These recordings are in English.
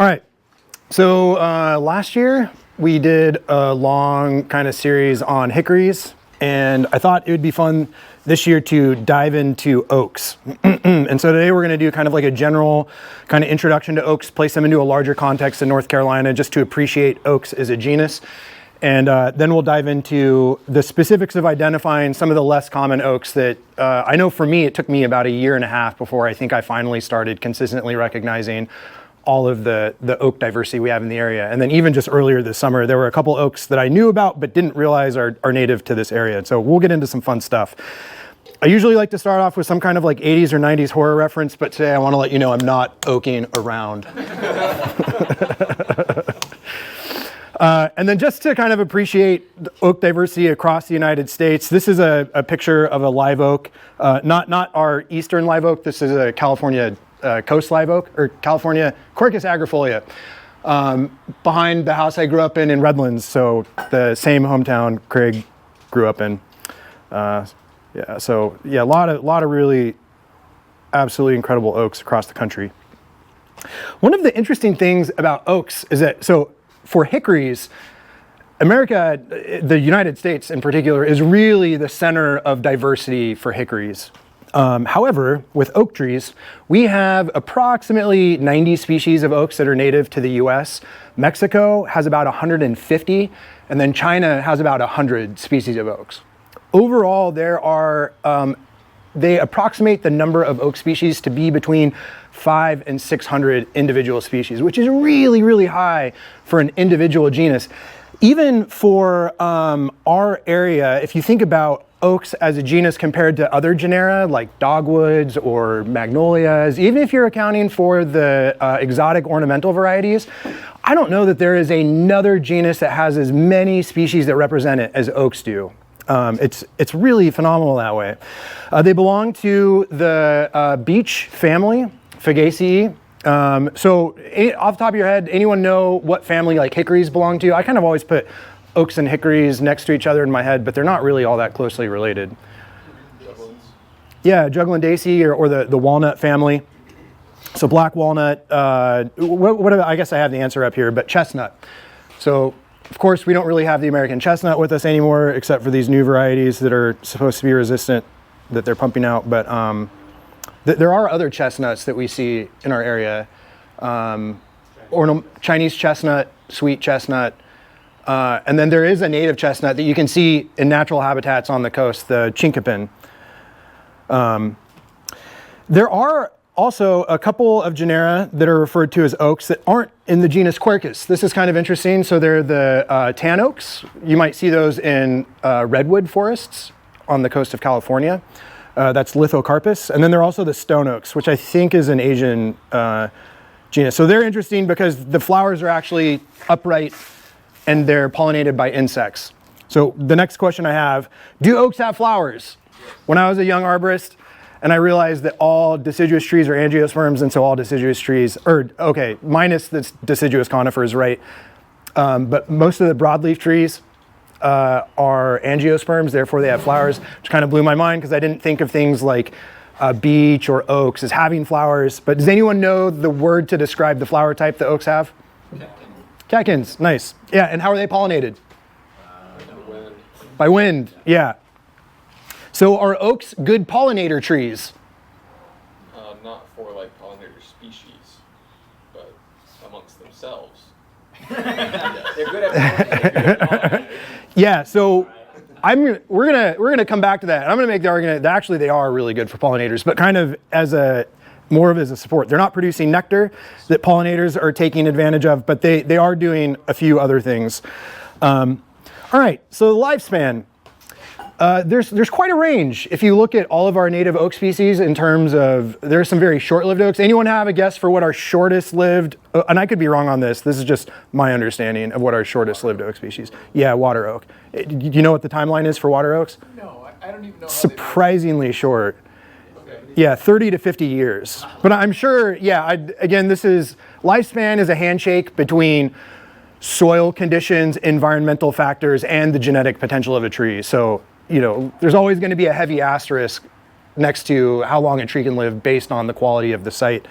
All right, so last year we did a long kind of series on hickories, and I thought it would be fun this year to dive into oaks. And so today we're going to do kind of like a general kind of introduction to oaks, place them into a larger context in North Carolina just to appreciate oaks as a genus. And then we'll dive into the specifics of identifying some of the less common oaks that I know for me, it took me about a year and a half before I think I finally started consistently recognizing all of the oak diversity we have in the area. And then even just earlier this summer, there were a couple oaks that I knew about but didn't realize are native to this area. So we'll get into some fun stuff. I usually like to start off with some kind of like 80s or 90s horror reference, but today I want to let you know I'm not oaking around. And then just to kind of appreciate the oak diversity across the United States, this is a picture of a live oak, not our eastern live oak. This is a California coast live oak, or California Quercus agrifolia, behind the house I grew up in Redlands, so the same hometown Craig grew up in. A lot of really absolutely incredible oaks across the country. One of the interesting things about oaks is that, so for hickories, America, the United States in particular, is really the center of diversity for hickories. However, with oak trees, we have approximately 90 species of oaks that are native to the US. Mexico has about 150, and then China has about 100 species of oaks. Overall, they approximate the number of oak species to be between 500 and 600 individual species, which is really, really high for an individual genus. Even for our area, if you think about oaks as a genus compared to other genera like dogwoods or magnolias, even if you're accounting for the exotic ornamental varieties, I don't know that there is another genus that has as many species that represent it as oaks do. It's really phenomenal that way. They belong to the beech family, Fagaceae. So off the top of your head, anyone know what family like hickories belong to? I kind of always put oaks and hickories next to each other in my head, but they're not really all that closely related. Yeah, Juglandaceae or the walnut family. So black walnut, I guess I have the answer up here, but chestnut. So of course we don't really have the American chestnut with us anymore, except for these new varieties that are supposed to be resistant that they're pumping out. But there are other chestnuts that we see in our area. Chinese chestnut, sweet chestnut. And then there is a native chestnut that you can see in natural habitats on the coast, the chinkapin. There are also a couple of genera that are referred to as oaks that aren't in the genus Quercus. This is kind of interesting. So they're the tan oaks. You might see those in redwood forests on the coast of California. That's Lithocarpus. And then there are also the stone oaks, which I think is an Asian genus. So they're interesting because the flowers are actually upright and they're pollinated by insects. So the next question I have, do oaks have flowers? When I was a young arborist and I realized that all deciduous trees are angiosperms, and so all deciduous trees, minus the deciduous conifers, right? But most of the broadleaf trees are angiosperms, therefore they have flowers, which kind of blew my mind because I didn't think of things like beech or oaks as having flowers. But does anyone know the word to describe the flower type that oaks have? Catkins, nice. Yeah, and how are they pollinated? Wind. By wind, yeah. So are oaks good pollinator trees? Not for like pollinator species, but amongst themselves. They're good at pollinating. Yeah, so we're gonna come back to that. I'm gonna make the argument that actually they are really good for pollinators, but kind of as a support. They're not producing nectar that pollinators are taking advantage of, but they are doing a few other things. All right, so the lifespan. There's quite a range. If you look at all of our native oak species in terms of, there's some very short-lived oaks. Anyone have a guess for what our shortest lived, and I could be wrong on this is just my understanding of what our shortest lived oak species. Yeah, water oak. Do you know what the timeline is for water oaks? No, I don't even know. Surprisingly short. Yeah, 30 to 50 years. But I'm sure, again, lifespan is a handshake between soil conditions, environmental factors, and the genetic potential of a tree. So, there's always going to be a heavy asterisk next to how long a tree can live based on the quality of the site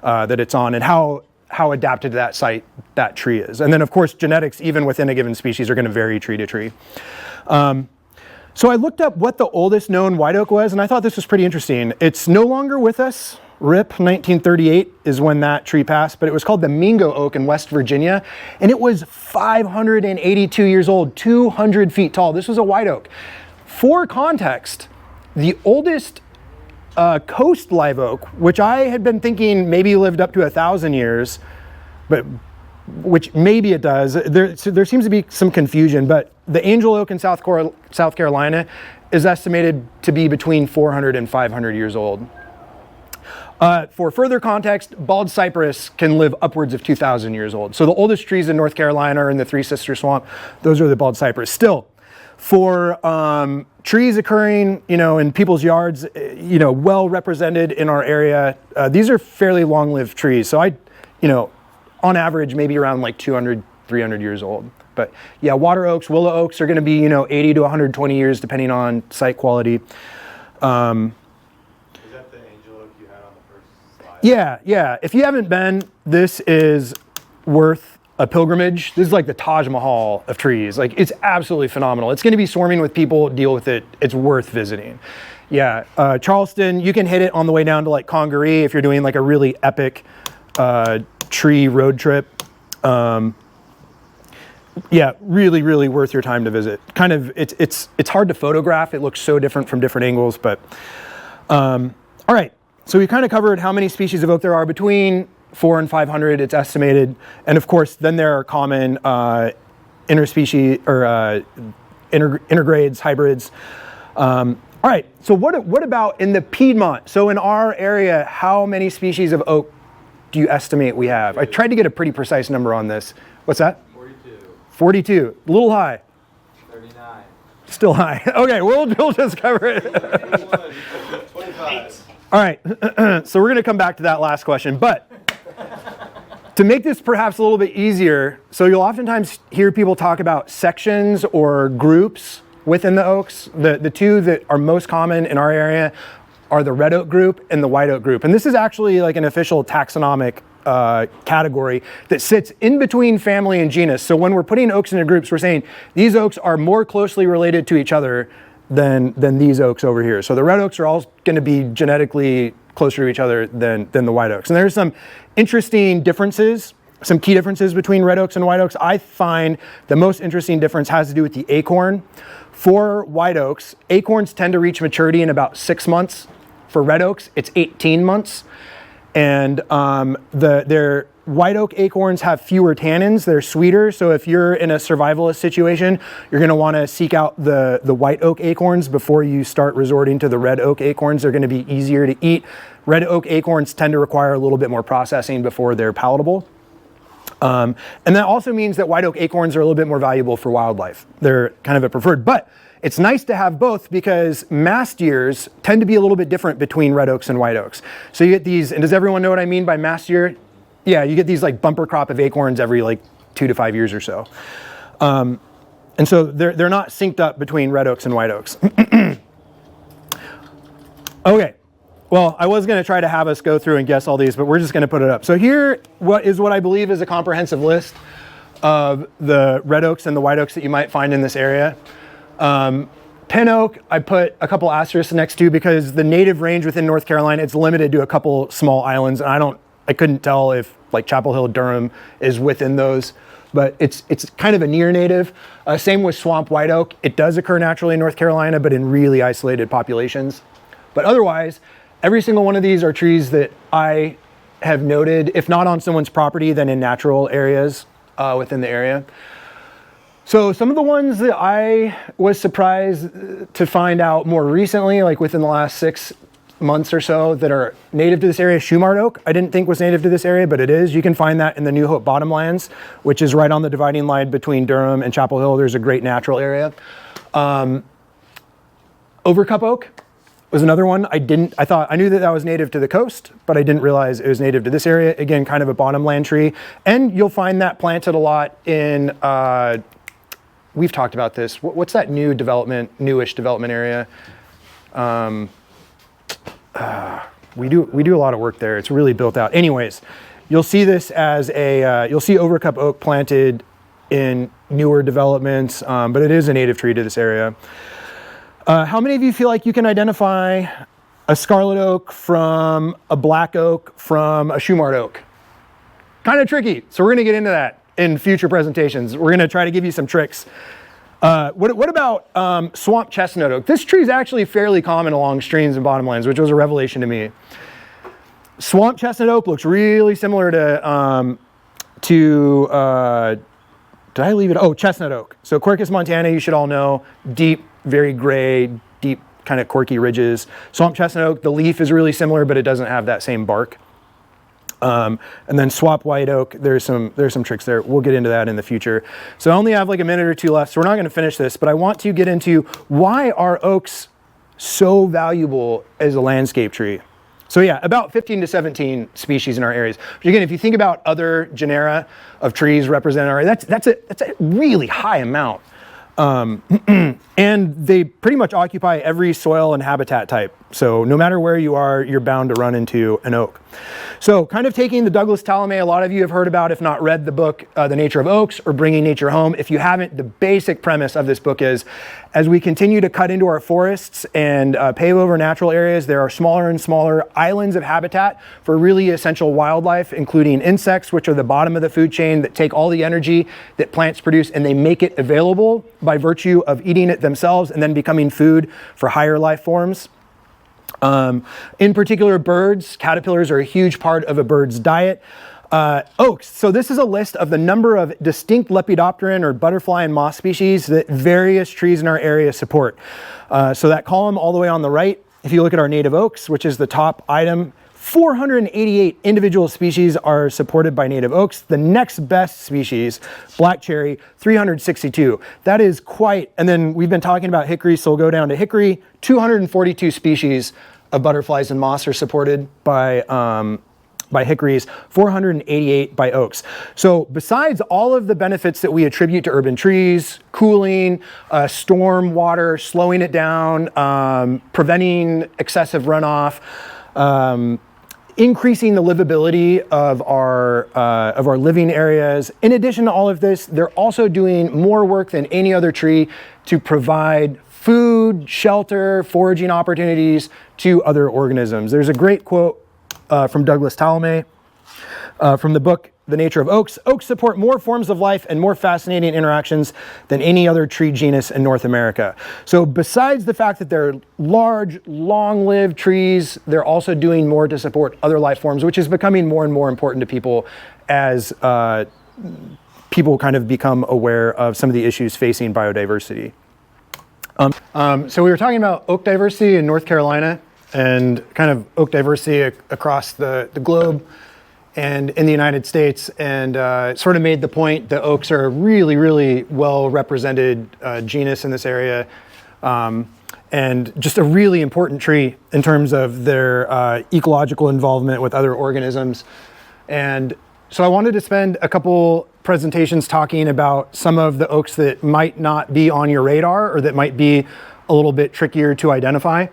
that it's on and how how adapted to that site that tree is. And then of course genetics, even within a given species, are going to vary tree to tree. So I looked up what the oldest known white oak was, and I thought this was pretty interesting. It's no longer with us. RIP 1938 is when that tree passed, but it was called the Mingo oak in West Virginia, and it was 582 years old, 200 feet tall. This was a white oak. For context, the oldest coast live oak, which I had been thinking maybe lived up to 1,000 years, but which maybe it does. There seems to be some confusion, but the angel oak in South Carolina is estimated to be between 400 and 500 years old. For further context, bald cypress can live upwards of 2,000 years old. So the oldest trees in North Carolina are in the Three Sisters Swamp. Those are the bald cypress. Still, for trees occurring, in people's yards, well represented in our area, these are fairly long-lived trees. So on average, maybe around like 200, 300 years old. But yeah, water oaks, willow oaks are going to be, 80 to 120 years, depending on site quality. Yeah. If you haven't been, this is worth a pilgrimage. This is like the Taj Mahal of trees. Like, it's absolutely phenomenal. It's going to be swarming with people. Deal with it. It's worth visiting. Yeah, Charleston, you can hit it on the way down to like Congaree if you're doing like a really epic tree road trip. Yeah, really, really worth your time to visit. Kind of, it's hard to photograph. It looks so different from different angles, but all right. So we kind of covered how many species of oak there are, between 400 and 500, it's estimated. And of course, then there are common interspecies or intergrades, hybrids. All right, so what about in the Piedmont? So in our area, how many species of oak do you estimate we have? I tried to get a pretty precise number on this. What's that? 42, a little high. 39. Still high. Okay, we'll just cover it. 25. All right, so we're going to come back to that last question, but to make this perhaps a little bit easier, so you'll oftentimes hear people talk about sections or groups within the oaks. The two that are most common in our area are the red oak group and the white oak group. And this is actually like an official taxonomic category that sits in between family and genus. So when we're putting oaks into groups, we're saying these oaks are more closely related to each other than these oaks over here. So the red oaks are all going to be genetically closer to each other than the white oaks. And there's some interesting differences, some key differences between red oaks and white oaks. I find the most interesting difference has to do with the acorn. For white oaks, acorns tend to reach maturity in about 6 months. For red oaks, it's 18 months. And their white oak acorns have fewer tannins. They're sweeter. So if you're in a survivalist situation, you're going to want to seek out the white oak acorns before you start resorting to the red oak acorns. They're going to be easier to eat. Red oak acorns tend to require a little bit more processing before they're palatable. And that also means that white oak acorns are a little bit more valuable for wildlife. They're kind of a preferred, but it's nice to have both because mast years tend to be a little bit different between red oaks and white oaks. So you get these, and does everyone know what I mean by mast year? Yeah, you get these like bumper crop of acorns every like 2 to 5 years or so. And so they're not synced up between red oaks and white oaks. Okay, well, I was gonna try to have us go through and guess all these, but we're just gonna put it up. So here what I believe is a comprehensive list of the red oaks and the white oaks that you might find in this area. Pin oak, I put a couple asterisks next to because the native range within North Carolina, it's limited to a couple small islands, and I couldn't tell if like Chapel Hill, Durham is within those, but it's kind of a near native. Same with swamp white oak. It does occur naturally in North Carolina, but in really isolated populations. But otherwise, every single one of these are trees that I have noted, if not on someone's property, then in natural areas within the area. So some of the ones that I was surprised to find out more recently, like within the last 6 months or so, that are native to this area. Shumard oak, I didn't think was native to this area, but it is. You can find that in the New Hope Bottomlands, which is right on the dividing line between Durham and Chapel Hill. There's a great natural area. Overcup oak was another one. I knew that was native to the coast, but I didn't realize it was native to this area. Again, kind of a bottomland tree. And you'll find that planted a lot in, we've talked about this. What's that newish development area? We do a lot of work there. It's really built out. Anyways, You'll see this as you'll see overcup oak planted in newer developments, but it is a native tree to this area. How many of you feel like you can identify a scarlet oak from a black oak from a Shumard oak? Kind of tricky, so we're gonna get into that in future presentations. We're gonna try to give you some tricks. What about swamp chestnut oak? This tree is actually fairly common along streams and bottomlands, which was a revelation to me. Swamp chestnut oak looks really similar to did I leave it? Oh, chestnut oak. So Quercus Montana, you should all know, deep, very gray, deep, kind of corky ridges. Swamp chestnut oak, the leaf is really similar, but it doesn't have that same bark. And then swamp white oak, there's some tricks there. We'll get into that in the future. So I only have like a minute or two left, so we're not going to finish this, but I want to get into why are oaks so valuable as a landscape tree. So yeah, about 15 to 17 species in our areas. But again, if you think about other genera of trees represented in our area, that's a really high amount. And they pretty much occupy every soil and habitat type. So no matter where you are, you're bound to run into an oak. So kind of taking the Douglas Tallamy, a lot of you have heard about, if not read the book, The Nature of Oaks or Bringing Nature Home. If you haven't, the basic premise of this book is, as we continue to cut into our forests and pave over natural areas, there are smaller and smaller islands of habitat for really essential wildlife, including insects, which are the bottom of the food chain that take all the energy that plants produce and they make it available by virtue of eating it themselves and then becoming food for higher life forms. In particular, birds, caterpillars are a huge part of a bird's diet. Oaks, so this is a list of the number of distinct lepidopteran or butterfly and moth species that various trees in our area support. So that column all the way on the right, if you look at our native oaks, which is the top item, 488 individual species are supported by native oaks. The next best species, black cherry, 362. That is quite, and then we've been talking about hickory, so we'll go down to hickory. 242 species of butterflies and moths are supported by hickories, 488 by oaks. So besides all of the benefits that we attribute to urban trees, cooling, storm water, slowing it down, preventing excessive runoff, increasing the livability of our living areas. In addition to all of this, they're also doing more work than any other tree to provide food, shelter, foraging opportunities to other organisms. There's a great quote from Douglas Tallamy from the book The Nature of Oaks. Oaks support more forms of life and more fascinating interactions than any other tree genus in North America. So besides the fact that they're large, long-lived trees, they're also doing more to support other life forms, which is becoming more and more important to people as people kind of become aware of some of the issues facing biodiversity. So we were talking about oak diversity in North Carolina and kind of oak diversity across the globe and in the United States, and sort of made the point that oaks are a really, really well represented genus in this area, and just a really important tree in terms of their ecological involvement with other organisms. And so I wanted to spend a couple presentations talking about some of the oaks that might not be on your radar or that might be a little bit trickier to identify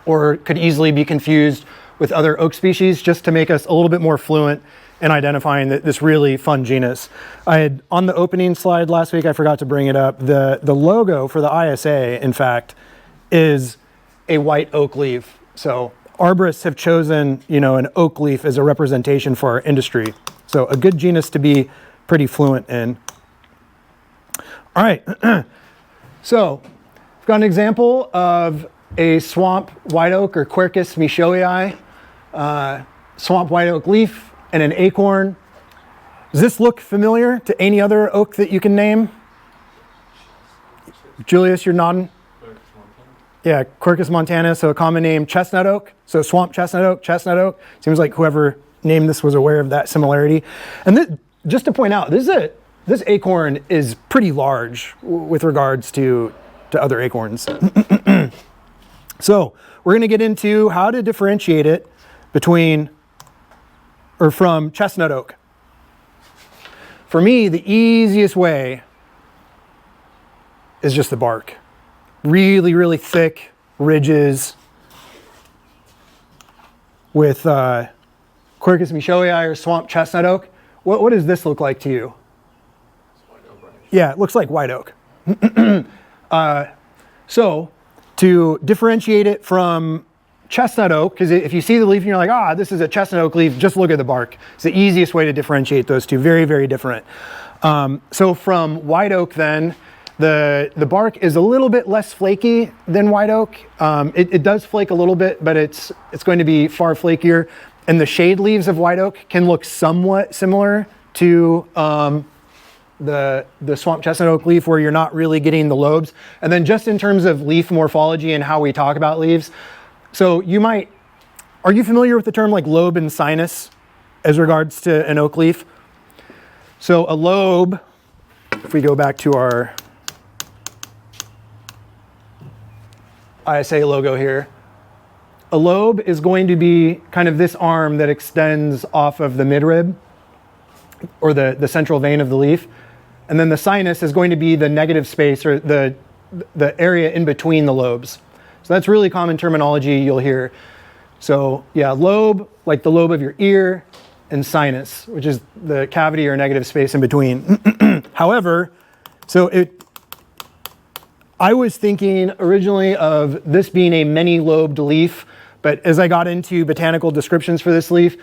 or could easily be confused with other oak species, just to make us a little bit more fluent in identifying this really fun genus. I had, on the opening slide last week, I forgot to bring it up, the logo for the ISA, in fact, is a white oak leaf. So arborists have chosen, an oak leaf as a representation for our industry. So a good genus to be pretty fluent in. All right, so I've got an example of a swamp white oak or Quercus michauxii, swamp white oak leaf and an acorn. Does this look familiar to any other oak that you can name? Julius, you're nodding? Yeah, Quercus Montana, so a common name, chestnut oak. So swamp chestnut oak. Seems like whoever named this was aware of that similarity. And just to point out, this acorn is pretty large with regards to other acorns. So we're going to get into how to differentiate it from chestnut oak. For me, the easiest way is just the bark. Really, really thick ridges with Quercus michauxii or swamp chestnut oak. What does this look like to you? Yeah, it looks like white oak. So to differentiate it from chestnut oak, because if you see the leaf and you're like, this is a chestnut oak leaf, just look at the bark. It's the easiest way to differentiate those two. Very, very different. So from white oak then, the bark is a little bit less flaky than white oak. It does flake a little bit, but it's going to be far flakier. And the shade leaves of white oak can look somewhat similar to the swamp chestnut oak leaf, where you're not really getting the lobes. And then just in terms of leaf morphology and how we talk about leaves, so are you familiar with the term like lobe and sinus as regards to an oak leaf? So a lobe, if we go back to our ISA logo here, a lobe is going to be kind of this arm that extends off of the midrib, or the central vein of the leaf. And then the sinus is going to be the negative space, or the area in between the lobes. So that's really common terminology you'll hear. So yeah, lobe, like the lobe of your ear, and sinus, which is the cavity or negative space in between. However, I was thinking originally of this being a many-lobed leaf, but as I got into botanical descriptions for this leaf,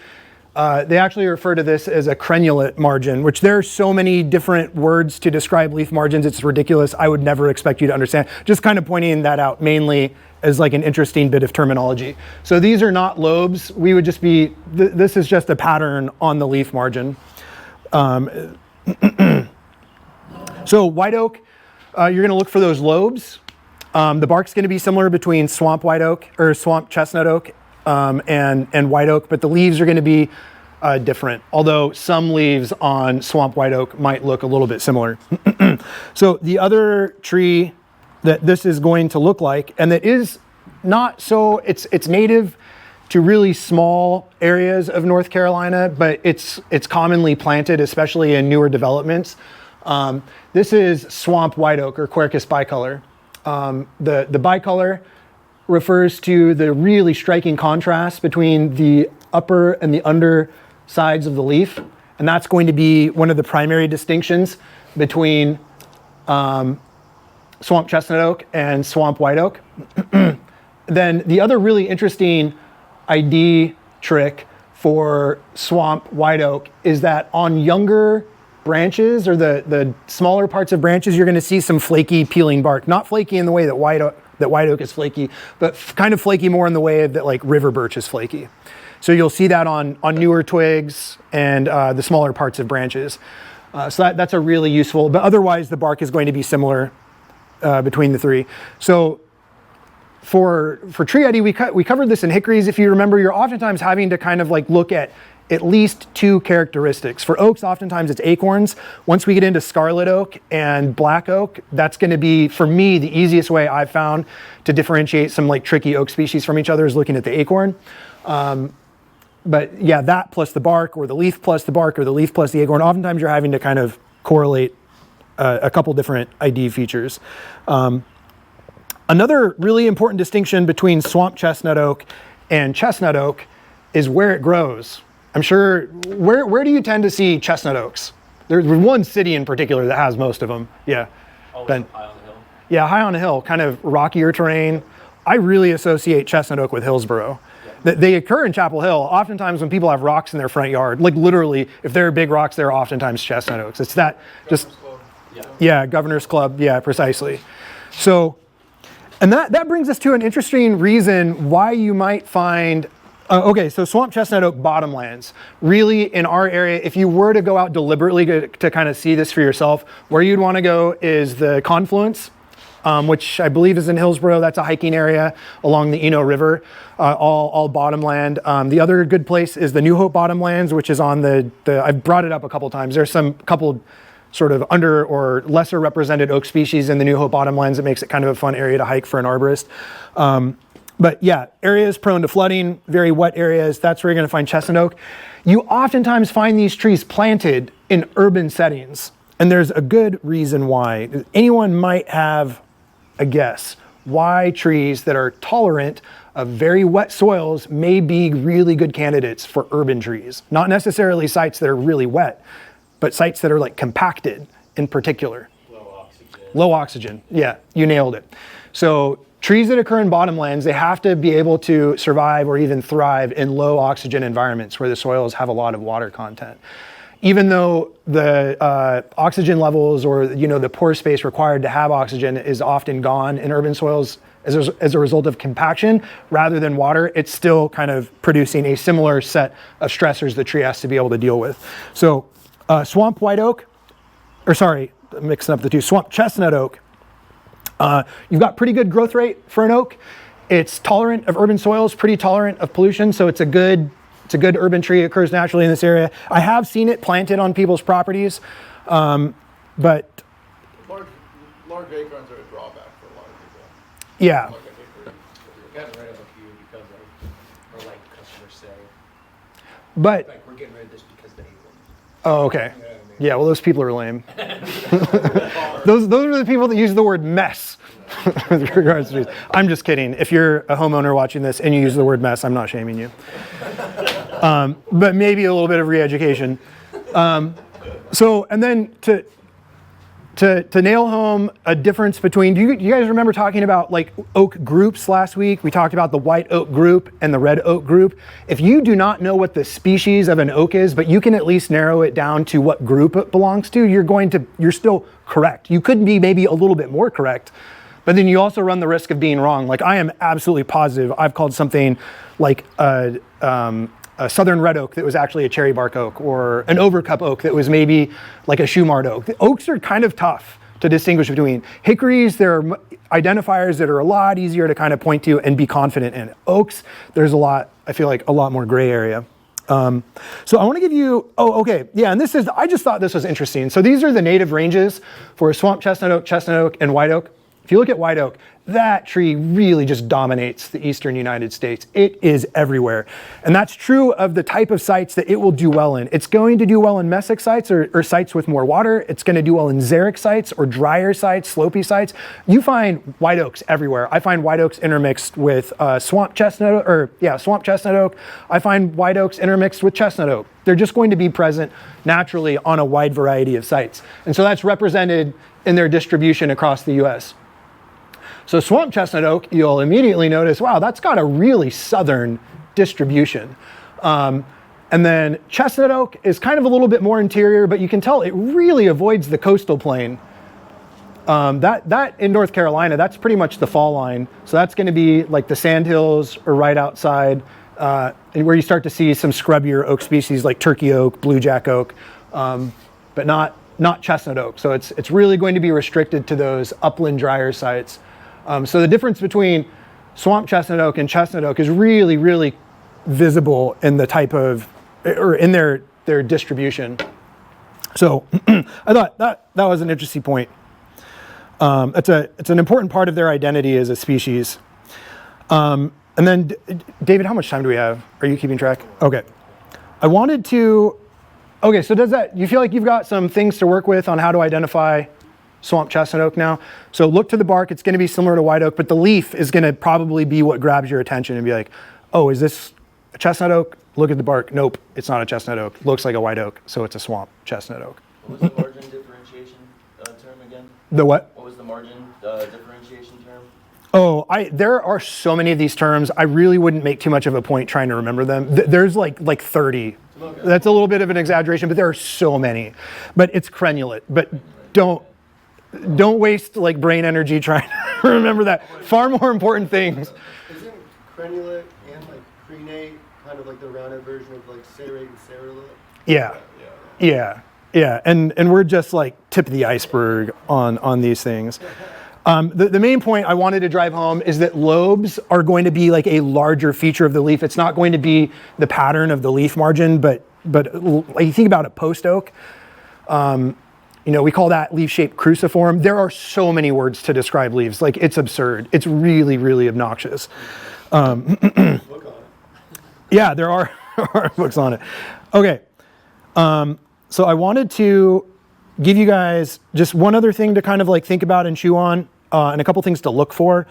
they actually refer to this as a crenulate margin, which there are so many different words to describe leaf margins, it's ridiculous. I would never expect you to understand. Just kind of pointing that out mainly as like an interesting bit of terminology. So these are not lobes. We would just be, this is just a pattern on the leaf margin. So white oak, you're gonna look for those lobes. The bark's gonna be similar between swamp white oak, or swamp chestnut oak, and white oak, but the leaves are gonna be different, although some leaves on swamp white oak might look a little bit similar. So the other tree that this is going to look like, and that is not so, it's native to really small areas of North Carolina, but it's commonly planted, especially in newer developments. This is swamp white oak, or Quercus bicolor. The bicolor refers to the really striking contrast between the upper and the under sides of the leaf, and that's going to be one of the primary distinctions between swamp chestnut oak and swamp white oak. Then the other really interesting ID trick for swamp white oak is that on younger branches, or the smaller parts of branches, you're going to see some flaky peeling bark. Not flaky in the way that white oak is flaky, but kind of flaky more in the way that like river birch is flaky. So you'll see that on newer twigs and the smaller parts of branches. So that's a really useful, but otherwise the bark is going to be similar between the three. So for tree ID, we covered this in hickories. If you remember, you're oftentimes having to kind of like look at least two characteristics. For oaks, oftentimes it's acorns. Once we get into scarlet oak and black oak, that's going to be, for me, the easiest way I've found to differentiate some like tricky oak species from each other is looking at the acorn. But yeah, that plus the bark, or the leaf plus the bark, or the leaf plus the acorn, oftentimes you're having to kind of correlate a couple different ID features. Another really important distinction between swamp chestnut oak and chestnut oak is where it grows. I'm sure, where do you tend to see chestnut oaks? There's one city in particular that has most of them. Yeah. Ben. High on the hill. Yeah, high on a hill, kind of rockier terrain. I really associate chestnut oak with Hillsboro. They occur in Chapel Hill. Oftentimes when people have rocks in their front yard, like literally, if there are big rocks, there are oftentimes chestnut oaks. It's that just, yeah, Governor's Club, yeah, precisely. So, and that brings us to an interesting reason why you might find, okay, so swamp chestnut oak bottomlands. Really, in our area, if you were to go out deliberately to kind of see this for yourself, where you'd want to go is the confluence, which I believe is in Hillsboro. That's a hiking area along the Eno River, all bottomland. The other good place is the New Hope bottomlands, which is on I've brought it up a couple times. There's some couple sort of under or lesser represented oak species in the New Hope bottomlands that makes it kind of a fun area to hike for an arborist. But yeah, areas prone to flooding, very wet areas, that's where you're going to find chestnut oak. You oftentimes find these trees planted in urban settings, and there's a good reason why. Anyone might have a guess why trees that are tolerant very wet soils may be really good candidates for urban trees. Not necessarily sites that are really wet, but sites that are like compacted in particular. Low oxygen, yeah, you nailed it. So trees that occur in bottomlands, they have to be able to survive or even thrive in low oxygen environments where the soils have a lot of water content. Even though the oxygen levels or the pore space required to have oxygen is often gone in urban soils as a result of compaction rather than water, it's still kind of producing a similar set of stressors the tree has to be able to deal with. So swamp white oak, mixing up the two, swamp chestnut oak, you've got pretty good growth rate for an oak. It's tolerant of urban soils, pretty tolerant of pollution, so it's a good urban tree. It occurs naturally in this area. I have seen it planted on people's properties, but large acorns are a drawback for a lot of people. Yeah. Like a hickory. We're getting rid of a few because of, or like customers say, But like we're getting rid of this because they hate them. oh, okay. Yeah, well, those people are lame. those are the people that use the word mess with regards to trees. I'm just kidding. If you're a homeowner watching this and you use the word mess, I'm not shaming you. But maybe a little bit of re-education. And then to nail home a difference between, do you guys remember talking about like oak groups last week? We talked about the white oak group and the red oak group. If you do not know what the species of an oak is, but you can at least narrow it down to what group it belongs to, you're still correct. You could be maybe a little bit more correct, but then you also run the risk of being wrong. Like I am absolutely positive I've called something like a southern red oak that was actually a cherry bark oak, or an overcup oak that was maybe like a Shumard oak. The oaks are kind of tough to distinguish between. Hickories, there are identifiers that are a lot easier to kind of point to and be confident in. Oaks, there's I feel like a lot more gray area. So I want to give you, and I just thought this was interesting. So these are the native ranges for swamp chestnut oak, and white oak. If you look at white oak, that tree really just dominates the eastern United States. It is everywhere. And that's true of the type of sites that it will do well in. It's going to do well in mesic sites or sites with more water. It's going to do well in xeric sites or drier sites, slopey sites. You find white oaks everywhere. I find white oaks intermixed with swamp chestnut oak. I find white oaks intermixed with chestnut oak. They're just going to be present naturally on a wide variety of sites. And so that's represented in their distribution across the US. So swamp chestnut oak, you'll immediately notice, wow, that's got a really southern distribution. And then chestnut oak is kind of a little bit more interior, but you can tell it really avoids the coastal plain. That in North Carolina, that's pretty much the fall line. So that's going to be like the sandhills or right outside, and where you start to see some scrubbier oak species like turkey oak, blue jack oak, but not chestnut oak. So it's really going to be restricted to those upland drier sites. So the difference between swamp chestnut oak and chestnut oak is really, really visible in the type of, or in their distribution. So I thought that was an interesting point. It's an important part of their identity as a species. And then, David, how much time do we have? Are you keeping track? Okay. So you feel like you've got some things to work with on how to identify swamp chestnut oak now? So look to the bark. It's going to be similar to white oak, but the leaf is going to probably be what grabs your attention and be like, oh, is this a chestnut oak? Look at the bark. Nope, it's not a chestnut oak. Looks like a white oak, so it's a swamp chestnut oak. What was the margin differentiation term again? The what? What was the margin differentiation term? Oh, there are so many of these terms. I really wouldn't make too much of a point trying to remember them. There's like 30. Okay. That's a little bit of an exaggeration, but there are so many. But it's crenulate. But don't waste like brain energy trying to remember that. Far more important things. Isn't crenulate and like crenate kind of like the rounded version of like serrate and serrulate? Yeah. And we're just like tip of the iceberg on these things. The main point I wanted to drive home is that lobes are going to be like a larger feature of the leaf. It's not going to be the pattern of the leaf margin, but like you think about a post oak, we call that leaf-shaped cruciform. There are so many words to describe leaves. Like it's absurd. It's really, really obnoxious. Look on it. Yeah, there are books on it. Okay. So I wanted to give you guys just one other thing to kind of like think about and chew on, and a couple things to look for.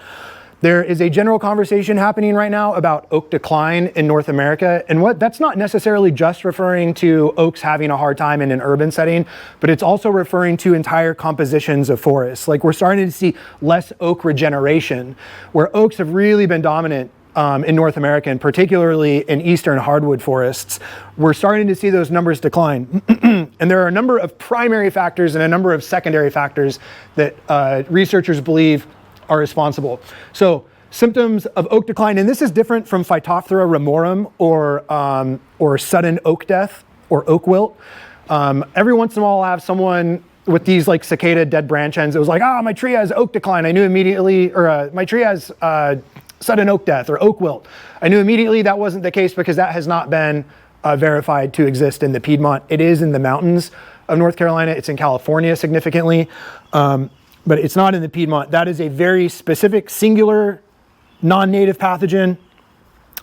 There is a general conversation happening right now about oak decline in North America, and that's not necessarily just referring to oaks having a hard time in an urban setting, but it's also referring to entire compositions of forests. Like we're starting to see less oak regeneration, where oaks have really been dominant in North America, and particularly in eastern hardwood forests. We're starting to see those numbers decline. And there are a number of primary factors and a number of secondary factors that researchers believe are responsible. So symptoms of oak decline, and this is different from Phytophthora ramorum or sudden oak death or oak wilt. Every once in a while I'll have someone with these like cicada dead branch ends. It was like, my tree has oak decline. I knew immediately, or my tree has sudden oak death or oak wilt. I knew immediately that wasn't the case because that has not been verified to exist in the Piedmont. It is in the mountains of North Carolina. It's in California significantly. But it's not in the Piedmont. That is a very specific, singular, non-native pathogen,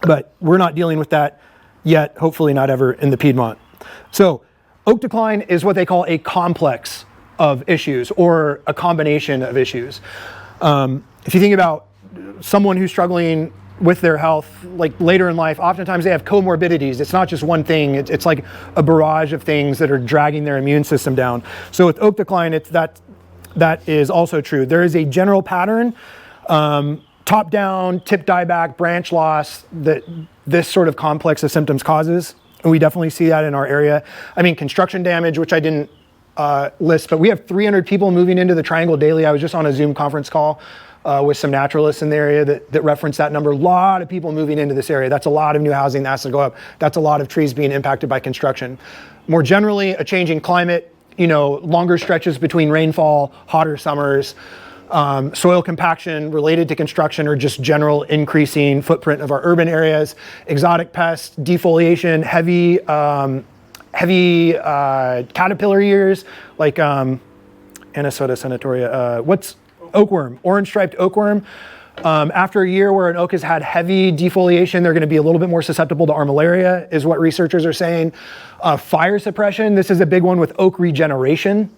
but we're not dealing with that yet, hopefully not ever in the Piedmont. So oak decline is what they call a complex of issues or a combination of issues. If you think about someone who's struggling with their health, like later in life, oftentimes they have comorbidities. It's not just one thing. It's like a barrage of things that are dragging their immune system down. So with oak decline, that is also true. There is a general pattern, top down, tip dieback, branch loss, that this sort of complex of symptoms causes. And we definitely see that in our area. I mean, construction damage, which I didn't list, but we have 300 people moving into the Triangle daily. I was just on a Zoom conference call with some naturalists in the area that reference that number. A lot of people moving into this area. That's a lot of new housing that has to go up. That's a lot of trees being impacted by construction. More generally, a changing climate, longer stretches between rainfall, hotter summers, soil compaction related to construction, or just general increasing footprint of our urban areas, exotic pests, defoliation, heavy caterpillar years, like Anisota senatoria. What's oakworm? Orange-striped oakworm. After a year where an oak has had heavy defoliation, they're going to be a little bit more susceptible to armillaria, is what researchers are saying. Fire suppression, this is a big one with oak regeneration.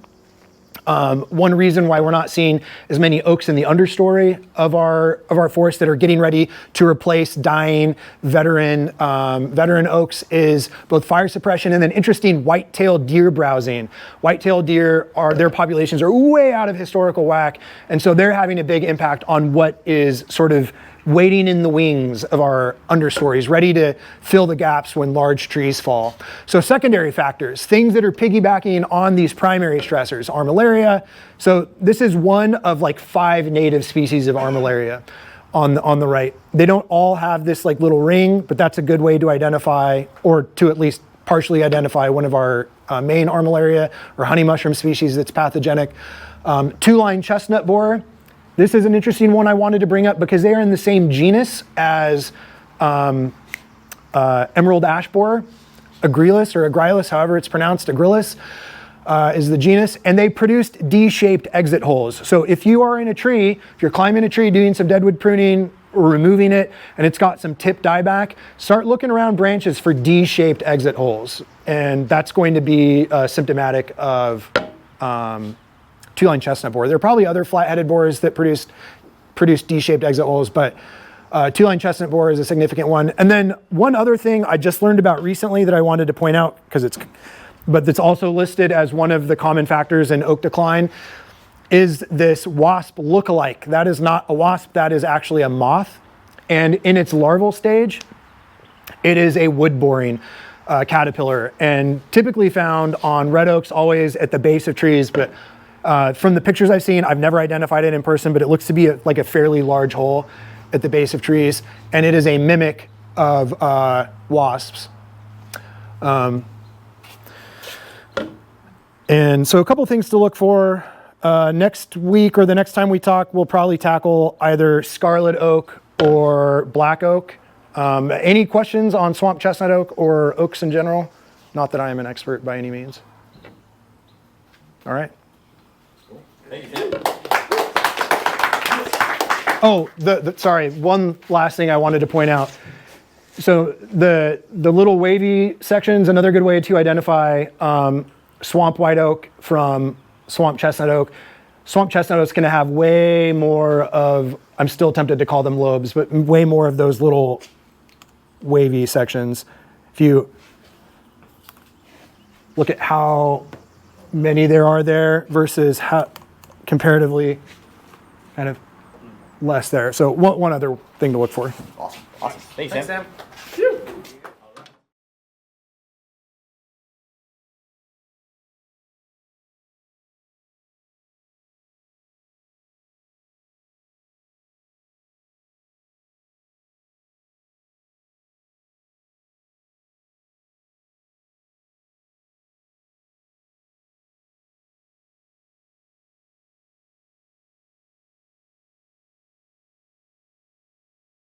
One reason why we're not seeing as many oaks in the understory of our forest that are getting ready to replace dying veteran oaks is both fire suppression and then interesting white-tailed deer browsing. White-tailed deer, their populations are way out of historical whack, and so they're having a big impact on what is sort of waiting in the wings of our understories, ready to fill the gaps when large trees fall. So secondary factors, things that are piggybacking on these primary stressors, armillaria. So this is one of like 5 native species of armillaria on the right. They don't all have this like little ring, but that's a good way to identify, or to at least partially identify, one of our main armillaria or honey mushroom species that's pathogenic. Two-line chestnut borer. This is an interesting one I wanted to bring up because they are in the same genus as emerald ash borer. Agrilis, however it's pronounced, Agrilis is the genus, and they produced D-shaped exit holes. So if you are in a tree, if you're climbing a tree doing some deadwood pruning or removing it, and it's got some tip dieback, start looking around branches for D-shaped exit holes, and that's going to be symptomatic of two-line chestnut borer. There are probably other flat-headed borers that produce D-shaped exit holes, but two-line chestnut borer is a significant one. And then one other thing I just learned about recently that I wanted to point out, but that's also listed as one of the common factors in oak decline, is this wasp lookalike. That is not a wasp, that is actually a moth. And in its larval stage, it is a wood-boring caterpillar, and typically found on red oaks, always at the base of trees, but from the pictures I've seen, I've never identified it in person, but it looks to be like a fairly large hole at the base of trees, and it is a mimic of wasps. And so a couple things to look for. Next week or the next time we talk, we'll probably tackle either scarlet oak or black oak. Any questions on swamp chestnut oak or oaks in general? Not that I am an expert by any means. All right. Oh, sorry, one last thing I wanted to point out. So the little wavy section's another good way to identify swamp white oak from swamp chestnut oak. swamp chestnut is going to have way more of, I'm still tempted to call them lobes, but way more of those little wavy sections. If you look at how many there are there versus how comparatively kind of less there. So one other thing to look for. Awesome. Thanks, Thanks, Sam. Sam.